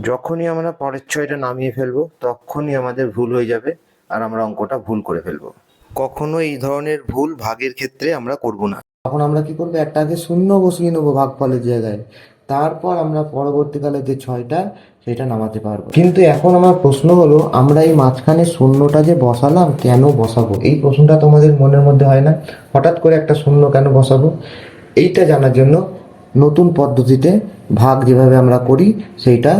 যখনই আমরা পরের ছয়টা নামিয়ে ফেলবো তখনই আমাদের ভুল হয়ে যাবে আর আমরা অঙ্কটা ভুল করে ফেলবো। কখনো এই ধরনের ভুল ভাগের ক্ষেত্রে আমরা করব না। তখন আমরা কি করবো, একটা আগে শূন্য বসিয়ে নেবো ভাগফলের জায়গায়, তারপর আমরা পরবর্তীকালে যে ছয়টা সেটা নামাতে পারবো। কিন্তু এখন আমার প্রশ্ন হলো, আমরা এই মাঝখানে শূন্যটা যে বসালাম কেন বসাবো, এই প্রশ্নটা তোমাদের মনের মধ্যে হয় না? হঠাৎ করে একটা শূন্য কেন বসাবো? এইটা জানার জন্য নতুন পদ্ধতিতে ভাগ যেভাবে আমরা করি সেইটা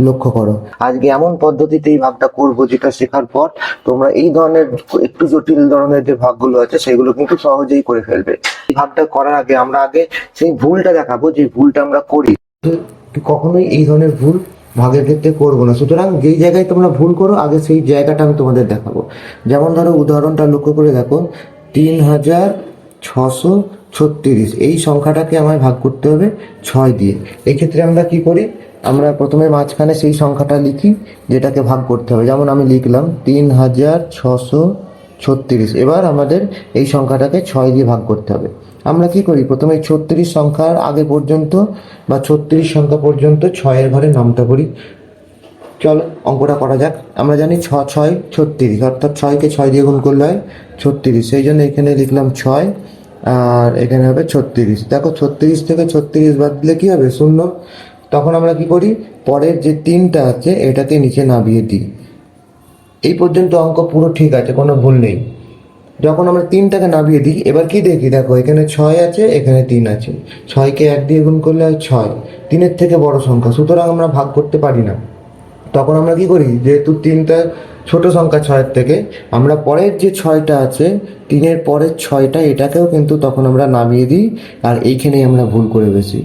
লক্ষ্য করো। আজকে এমন পদ্ধতিতে এই ভাগটা করবো যেটা শেখার পর তোমরা এই ধরনের একটু জটিল ধরনের যে ভাগগুলো আছে সেগুলো কিন্তু সহজেই করে ফেলবে। এই ভাগটা করার আগে আমরা আগে সেই ভুলটা দেখাবো, যে ভুলটা আমরা করি। কখনোই এই ধরনের ভুল ভাগের ক্ষেত্রে করবো না। সুতরাং যেই জায়গায় তোমরা ভুল করো আগে সেই জায়গাটা আমি তোমাদের দেখাবো। যেমন ধরো উদাহরণটা লক্ষ্য করে দেখো, 3636, এই সংখ্যাটাকে আমায় ভাগ করতে হবে 6 দিয়ে। এই ক্ষেত্রে আমরা কি করি, আমরা প্রথমে মাঝখানে সেই সংখ্যাটা লিখি যেটাকে ভাগ করতে হবে। যেমন আমি লিখলাম 3636। এবার আমাদের এই সংখ্যাটাকে 6 দিয়ে ভাগ করতে হবে। আমরা কি করি, প্রথমে 36 সংখ্যার আগে পর্যন্ত বা 36 সংখ্যা পর্যন্ত 6-এর ঘরে নামটা করি। চলো অঙ্কটা করা যাক। আমরা জানি 6 6 36, অর্থাৎ 6কে 6 দিয়ে গুণ করলে হয় 36। সেই জন্য এখানে লিখলাম 6, আর এখানে হবে 36। দেখো 36 থেকে 36 বাদ দিলে কি হবে, শূন্য। তখন আমরা কি করি, পরের যে 3টা আছে এটাকে নিচে নামিয়ে দিই। এই পর্যন্ত অঙ্ক পুরো ঠিক আছে, কোনো ভুল নেই। যখন আমরা 3টাকে নামিয়ে দিই, এবার কি দেখি, দেখো এখানে 6 আছে, এখানে 3 আছে। 6কে 1 দিয়ে গুণ করলে হয় 6, 3-এর থেকে বড় সংখ্যা, সুতরাং আমরা ভাগ করতে পারি না। তখন আমরা কি করি, যেহেতু 3টা ছোট সংখ্যা 6-এর থেকে, আমরা পরের যে 6টা আছে, 3-এর পরের 6টা, এটাকেও কিন্তু তখন আমরা নামিয়ে দিই। আর এইখানেই আমরা ভুল করে বসি।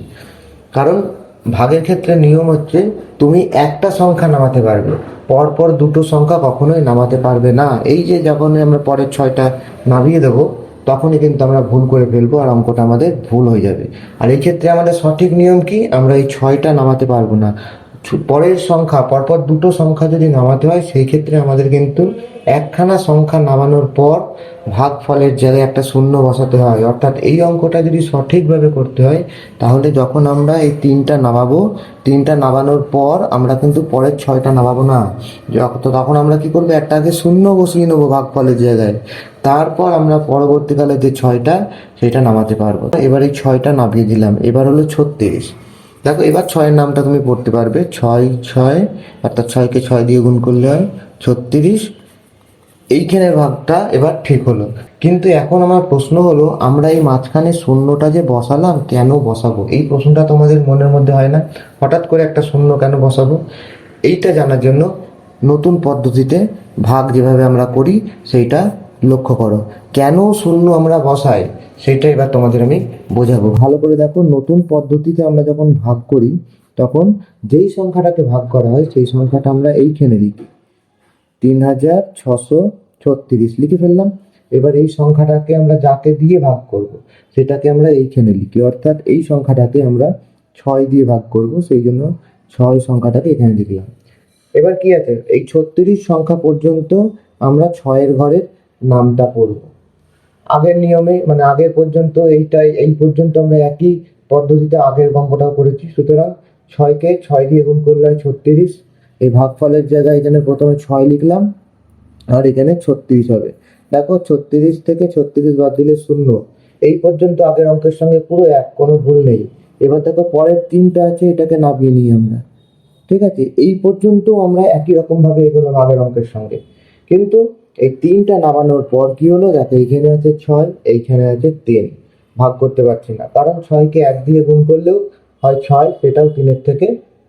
কারণ ভাগের ক্ষেত্রে নিয়ম হচ্ছে, তুমি একটা সংখ্যা নামাতে পারবে, পরপর দুটো সংখ্যা কখনোই নামাতে পারবে না। এই যে যখন আমরা পরের 6টা নামিয়ে দেবো, তখনই কিন্তু আমরা ভুল করে ফেলবো আর অঙ্কটা আমাদের ভুল হয়ে যাবে। আর এই ক্ষেত্রে আমাদের সঠিক নিয়ম কি, আমরা এই 6টা নামাতে পারবো না। পরের সংখ্যা, পরপর দুটো সংখ্যা যদি নামাতে হয়, সেই ক্ষেত্রে আমাদের কিন্তু একখানা সংখ্যা নামানোর পর ভাগফলের জায়গায় একটা শূন্য বসাতে হয়। অর্থাৎ এই অঙ্কটা যদি সঠিকভাবে করতে হয়, তাহলে যখন আমরা এই 3টা নামাবো, 3টা নামানোর পর আমরা কিন্তু পরের 6টা নামাবো না। তো তখন আমরা কি করবো, একটা আগে শূন্য বসিয়ে নেবো ভাগফলের জায়গায়, তারপর আমরা পরবর্তীকালে যে 6টা সেটা নামাতে পারবো। এবার এই 6টা নামিয়ে দিলাম, এবার হলো 36। দেখো এবার 6-এর নামটা তুমি পড়তে পারবে, 6 6, অর্থাৎ 6কে 6 দিয়ে গুণ করলে হয় 36। এইখানের ভাগটা এবার ঠিক হলো। কিন্তু এখন আমার প্রশ্ন হলো, আমরা এই মাঝখানে শূন্যটা যে বসালাম কেন বসাবো, এই প্রশ্নটা তোমাদের মনের মধ্যে হয় না? হঠাৎ করে একটা শূন্য কেন বসাবো? এইটা জানার জন্য নতুন পদ্ধতিতে ভাগ যেভাবে আমরা করি সেইটা লক্ষ্য করো। কেন শূন্য আমরা বসাই সেইটা এবার তোমাদের আমি বোঝাবো। ভালো করে দেখো, নতুন পদ্ধতিতে আমরা যখন ভাগ করি, তখন যেই সংখ্যাটাকে ভাগ করা হয় সেই সংখ্যাটা আমরা এইখানে লিখি, 3636 লিখে ফেললাম। এবার এই সংখ্যাটাকে আমরা যাকে দিয়ে ভাগ করব সেটাকে আমরা এইখানে লিখি, অর্থাৎ এই সংখ্যাটাকে আমরা 6 দিয়ে ভাগ করব, সেই জন্য 6 সংখ্যাটাকে এখানে লিখলাম। এবার কি আছে, এই 36 সংখ্যা পর্যন্ত আমরা 6-এর ঘরের নামটা পড়ব আগের নিয়মে, মানে আগের পর্যন্ত। এইটাই, এই পর্যন্ত আমরা একই পদ্ধতিতে আগের অঙ্কটাও করেছি। সুতরাং 6কে 6 দিয়ে গুণ করলে হয় 36। এই ভাগফলের জায়গায় এখানে প্রথমে 6 লিখলাম, আর এখানে 36 হবে। দেখো 36 থেকে 36 বাদ দিলে শূন্য। এই পর্যন্ত আগের অঙ্কের সঙ্গে পুরো এক, কোনো ভুল নেই। এবার দেখো পরের 3টা আছে, এটাকে নামিয়ে নিই আমরা। ঠিক আছে, এই পর্যন্ত আমরা একই রকম ভাবে এগোলাম আগের অঙ্কের সঙ্গে। কিন্তু এই 3টা নামানোর পর কি হলো, দেখো এইখানে আছে 6, এইখানে আছে 3। ভাগ করতে পারছি না, কারণ 6কে 1 দিয়ে গুণ করলেও হয় 6, সেটাও 3-এর থেকে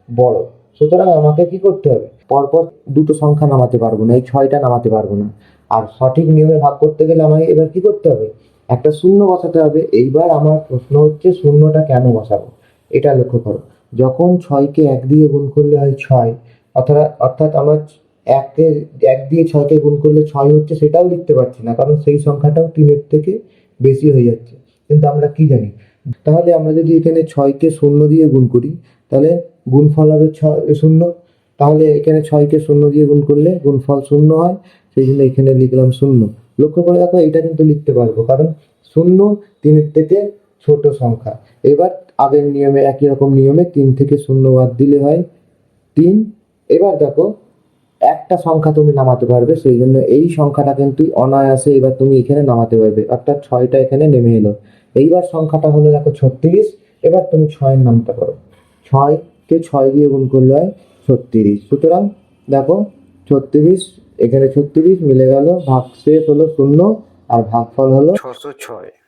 বড়। সুতরাং আমাকে কি করতে হবে, পরপর দুটো সংখ্যা নামাতে পারবো না, এই 6টা নামাতে পারবো না। আর সঠিক নিয়মে ভাগ করতে গেলে আমাকে এবার কি করতে হবে, একটা শূন্য বসাতে হবে। এইবার আমার প্রশ্ন হচ্ছে, শূন্যটা কেন বসাবো, এটা লক্ষ্য করো। যখন 6কে 1 দিয়ে গুণ করলে হয় 6, অর্থাৎ আমার 1 দিয়ে 6কে গুণ করলে 6 হচ্ছে, সেটাও লিখতে পারছি না, কারণ সেই সংখ্যাটাও 3-এর থেকে বেশি হয়ে যাচ্ছে। কিন্তু আমরা কি জানি, তাহলে আমরা যদি এখানে 6কে 0 দিয়ে গুণ করি, তাহলে গুণফল হবে 0। তাহলে এখানে 6কে 0 দিয়ে গুণ করলে গুণফল 0 হয়, সেই জন্য এখানে লিখলাম 0। লক্ষ্য করে দেখো, এটা কিন্তু লিখতে পারবো, কারণ 0 3-এর থেকে ছোট সংখ্যা। এবার আগের নিয়মে, একই রকম নিয়মে 3 থেকে 0 বাদ দিলে হয় 3। এবার দেখো একটা সংখ্যা তুমি নামাতে পারবে, সেই জন্য এই সংখ্যাটা কিন্তু অনায়াসে এবার তুমি এখানে নামাতে পারবে, অর্থাৎ 6টা এখানে নেমে এলো। এইবার সংখ্যাটা হলো দেখো 36। এবার তুমি 6-এর নামটা করো। 6-কে 6 দিয়ে গুণ করলে হয় 36। সুতরাং দেখো 36, এখানে 36 মিলে গেল, ভাগশেষ হলো 0 আর ভাগফল হলো 606।